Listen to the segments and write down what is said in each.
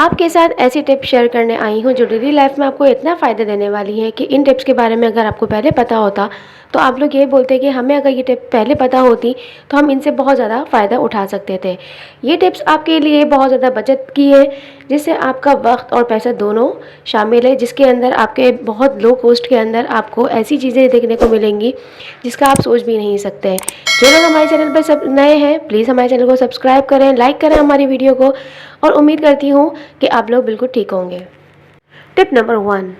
आपके साथ ऐसी टिप्स शेयर करने आई हूँ जो डेली लाइफ में आपको इतना फ़ायदा देने वाली है कि इन टिप्स के बारे में अगर आपको पहले पता होता तो आप लोग ये बोलते कि हमें अगर ये टिप पहले पता होती तो हम इनसे बहुत ज़्यादा फ़ायदा उठा सकते थे। ये टिप्स आपके लिए बहुत ज़्यादा बचत की है, जिससे आपका वक्त और पैसा दोनों शामिल है, जिसके अंदर आपके बहुत लो कॉस्ट के अंदर आपको ऐसी चीज़ें देखने को मिलेंगी जिसका आप सोच भी नहीं सकते हैं। जो लोग हमारे चैनल पर सब नए हैं प्लीज़ हमारे चैनल को सब्सक्राइब करें, लाइक करें हमारी वीडियो को, और उम्मीद करती हूँ कि आप लोग बिल्कुल ठीक होंगे। टिप नंबर 1,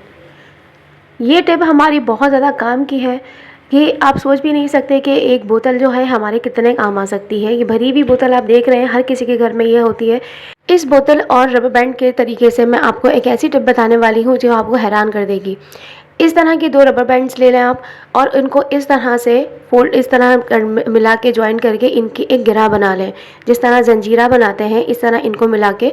ये टिप हमारी बहुत ज़्यादा काम की है। ये आप सोच भी नहीं सकते कि एक बोतल जो है हमारे कितने काम आ सकती है। ये भरी हुई बोतल आप देख रहे हैं, हर किसी के घर में ये होती है। इस बोतल और रबर बैंड के तरीके से मैं आपको एक ऐसी टिप बताने वाली हूँ जो आपको हैरान कर देगी। इस तरह के 2 रबर बैंड्स ले लें आप, और इनको इस तरह से फोल्ड इस तरह मिला के ज्वाइन करके इनकी एक गिरा बना लें। जिस तरह जंजीरा बनाते हैं इस तरह इनको मिला के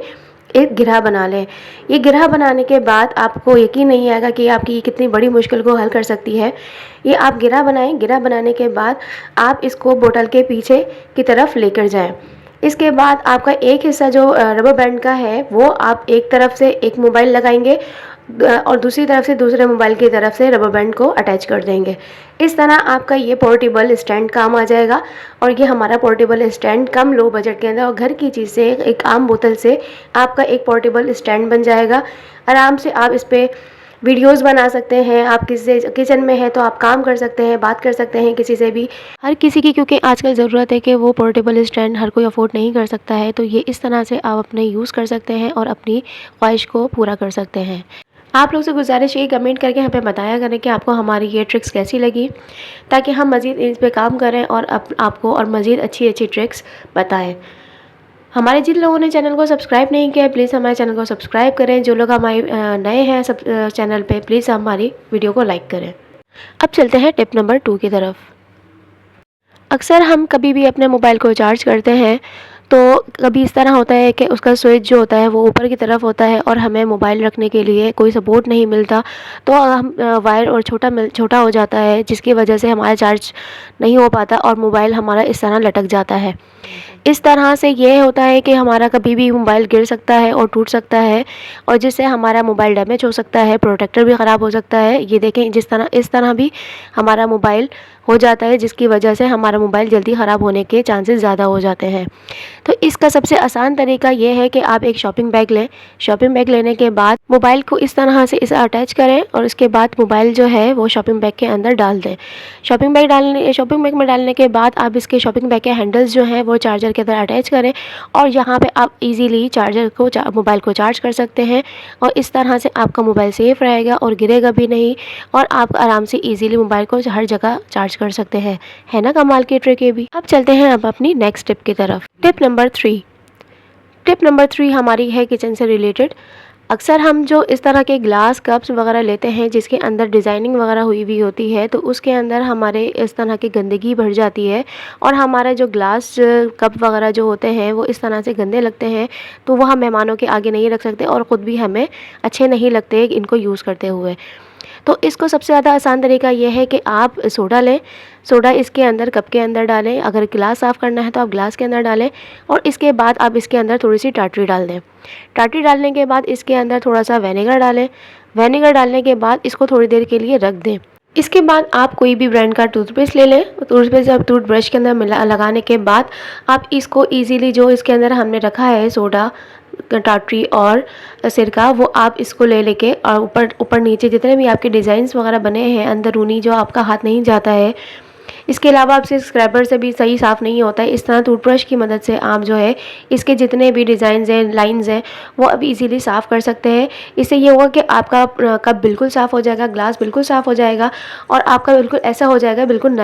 एक गिरह बना लें। ये गिरह बनाने के बाद आपको यकीन नहीं आएगा कि आपकी ये कितनी बड़ी मुश्किल को हल कर सकती है। ये आप गिरह बनाएं, गिरह बनाने के बाद आप इसको बोतल के पीछे की तरफ लेकर जाएं। इसके बाद आपका एक हिस्सा जो रबर बैंड का है वो आप एक तरफ से एक मोबाइल लगाएंगे और दूसरी तरफ से दूसरे मोबाइल की तरफ से रबर बैंड को अटैच कर देंगे। इस तरह आपका ये पोर्टेबल स्टैंड काम आ जाएगा, और ये हमारा पोर्टेबल स्टैंड कम लो बजट के अंदर और घर की चीज़ से एक आम बोतल से आपका एक पोर्टेबल स्टैंड बन जाएगा। आराम से आप इस पर वीडियोस बना सकते हैं। आप किसी किचन में हैं तो आप काम कर सकते हैं, बात कर सकते हैं किसी से भी, हर किसी की, क्योंकि आजकल ज़रूरत है कि वो पोर्टेबल स्टैंड हर कोई अफोर्ड नहीं कर सकता है। तो ये इस तरह से आप अपने यूज़ कर सकते हैं और अपनी ख्वाहिश को पूरा कर सकते हैं। आप लोग से गुजारिश है कमेंट करके हमें बताया करें कि आपको हमारी ये ट्रिक्स कैसी लगी, ताकि हम मज़ीद इस पे काम करें और आपको और मज़ीद अच्छी अच्छी ट्रिक्स बताएं। हमारे जिन लोगों ने चैनल को सब्सक्राइब नहीं किया है प्लीज़ हमारे चैनल को सब्सक्राइब करें। जो लोग हमारे नए हैं सब चैनल पे प्लीज़ हमारी वीडियो को लाइक करें। अब चलते हैं टिप नंबर 2 की तरफ। अक्सर हम कभी भी अपने मोबाइल को चार्ज करते हैं तो कभी इस तरह होता है कि उसका स्विच जो होता है वो ऊपर की तरफ होता है और हमें मोबाइल रखने के लिए कोई सपोर्ट नहीं मिलता, तो हम वायर और छोटा हो जाता है, जिसकी वजह से हमारा चार्ज नहीं हो पाता और मोबाइल हमारा इस तरह लटक जाता है। इस तरह से ये होता है कि हमारा कभी भी मोबाइल गिर सकता है और टूट सकता है, और जिससे हमारा मोबाइल डैमेज हो सकता है, प्रोटेक्टर भी ख़राब हो सकता है। ये देखें इस तरह भी हमारा मोबाइल हो जाता है, जिसकी वजह से हमारा मोबाइल जल्दी ख़राब होने के चांसेस ज़्यादा हो जाते हैं। तो इसका सबसे आसान तरीका ये है कि आप एक शॉपिंग बैग लें। शॉपिंग बैग लेने के बाद मोबाइल को इस तरह से इसे अटैच करें और उसके बाद मोबाइल जो है वो शॉपिंग बैग के अंदर डाल दें। शॉपिंग बैग में डालने के बाद आप इसके शॉपिंग बैग के हैंडल्स जो हैं वो चार्जर के अंदर अटैच करें, और यहाँ पे आप इजीली मोबाइल को चार्ज कर सकते हैं, और इस तरह से आपका मोबाइल सेफ़ रहेगा और गिरेगा भी नहीं, और आप आराम से इजीली मोबाइल को हर जगह चार्ज कर सकते हैं। है ना कमाल की ट्रिक ये भी। अब चलते हैं अब अपनी नेक्स्ट टिप की तरफ। टिप नंबर 3 हमारी है किचन से रिलेटेड। अक्सर हम जो इस तरह के ग्लास कप्स वगैरह लेते हैं जिसके अंदर डिज़ाइनिंग वगैरह हुई हुई होती है, तो उसके अंदर हमारे इस तरह की गंदगी भर जाती है, और हमारे जो ग्लास कप वगैरह जो होते हैं वो इस तरह से गंदे लगते हैं, तो वो हम मेहमानों के आगे नहीं रख सकते और ख़ुद भी हमें अच्छे नहीं लगते इनको यूज़ करते हुए। तो इसको सबसे ज़्यादा आसान तरीका ये है कि आप सोडा लें, सोडा इसके अंदर कप के अंदर डालें। अगर गिलास साफ़ करना है तो आप गिलास के अंदर डालें, और इसके बाद आप इसके अंदर थोड़ी सी टाटरी डाल दें। टाटरी डालने के बाद इसके अंदर थोड़ा सा विनेगर डालें। विनेगर डालने के बाद इसको थोड़ी देर के लिए रख दें। इसके बाद आप कोई भी ब्रांड का टूथपेस्ट ले लें। टूथपेस्ट आप टूथब्रश के अंदर लगाने के बाद आप इसको ईज़िली जो इसके अंदर हमने रखा है सोडा, टाटरी और सिरका, वो आप इसको ले लेके और ऊपर नीचे जितने भी आपके डिज़ाइंस वगैरह बने हैं अंदरूनी जो आपका हाथ नहीं जाता है, इसके अलावा आपसे स्क्रैबर से भी सही साफ़ नहीं होता है। इस तरह टूथब्रश की मदद से आप जो है इसके जितने भी डिज़ाइंस हैं, लाइंस हैं, वो अब इजीली साफ़ कर सकते हैं। इससे ये होगा कि आपका कप बिल्कुल साफ़ हो जाएगा, ग्लास बिल्कुल साफ़ हो जाएगा, और आपका बिल्कुल ऐसा हो जाएगा, बिल्कुल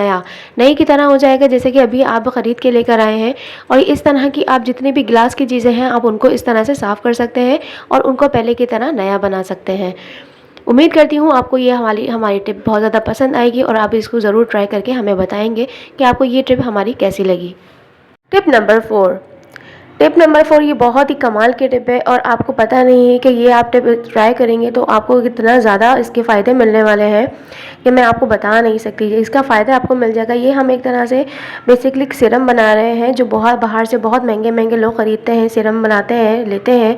नई की तरह हो जाएगा जैसे कि अभी आप ख़रीद के लेकर आए हैं। और इस तरह की आप जितनी भी ग्लास की चीज़ें हैं आप उनको इस तरह से साफ़ कर सकते हैं और उनको पहले की तरह नया बना सकते हैं। उम्मीद करती हूँ आपको ये हमारी टिप बहुत ज़्यादा पसंद आएगी, और आप इसको ज़रूर ट्राई करके हमें बताएंगे कि आपको ये टिप हमारी कैसी लगी। टिप नंबर 4, टिप नंबर 4 ये बहुत ही कमाल की टिप है और आपको पता नहीं है कि ये आप टिप ट्राई करेंगे तो आपको कितना ज़्यादा इसके फ़ायदे मिलने वाले हैं कि मैं आपको बता नहीं सकती। इसका फ़ायदा आपको मिल जाएगा। ये हम एक तरह से बेसिकली एक सीरम बना रहे हैं जो बहुत बाहर से बहुत महंगे लोग ख़रीदते हैं, सीरम बनाते हैं, लेते हैं।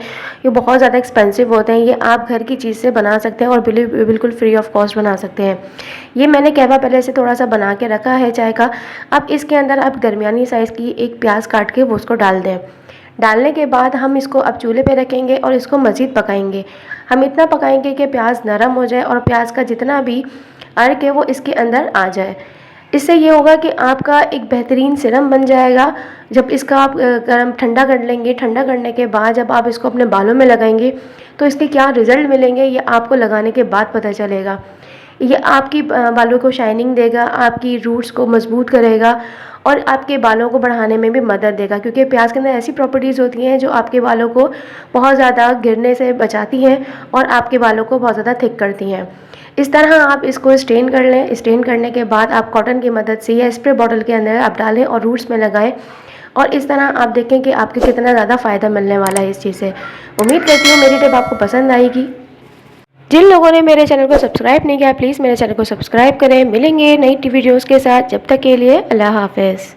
ये बहुत ज़्यादा एक्सपेंसिव होते हैं। ये आप घर की चीज़ से बना सकते हैं और बिल्कुल फ्री ऑफ कॉस्ट बना सकते हैं। ये मैंने कहवा पहले से थोड़ा सा बना के रखा है चाय का। अब इसके अंदर आप दरमियानी साइज़ की एक प्याज काट के वो उसको डाल दें। डालने के बाद हम इसको अब चूल्हे पे रखेंगे और इसको मज़ीद पकाएंगे। हम इतना पकाएंगे कि प्याज नरम हो जाए और प्याज का जितना भी अर्क है वो इसके अंदर आ जाए। इससे ये होगा कि आपका एक बेहतरीन सिरम बन जाएगा। जब इसका आप गर्म ठंडा कर लेंगे, ठंडा करने के बाद जब आप इसको अपने बालों में लगाएंगे तो इसके क्या रिज़ल्ट मिलेंगे ये आपको लगाने के बाद पता चलेगा। ये आपकी बालों को शाइनिंग देगा, आपकी रूट्स को मजबूत करेगा और आपके बालों को बढ़ाने में भी मदद देगा, क्योंकि प्याज के अंदर ऐसी प्रॉपर्टीज़ होती हैं जो आपके बालों को बहुत ज़्यादा गिरने से बचाती हैं और आपके बालों को बहुत ज़्यादा थिक करती हैं। इस तरह आप इसको स्टेन कर लें। स्टेन करने के बाद आप कॉटन की मदद से या स्प्रे बॉटल के अंदर आप डालें और रूट्स में लगाएं और इस तरह आप देखें कि आपको कितना ज़्यादा फ़ायदा मिलने वाला है इस चीज़ से। उम्मीद करती हूँ मेरी टिप आपको पसंद आएगी। जिन लोगों ने मेरे चैनल को सब्सक्राइब नहीं किया प्लीज़ मेरे चैनल को सब्सक्राइब करें। मिलेंगे नई वीडियोज़ के साथ, जब तक के लिए अल्लाह हाफ़िज़।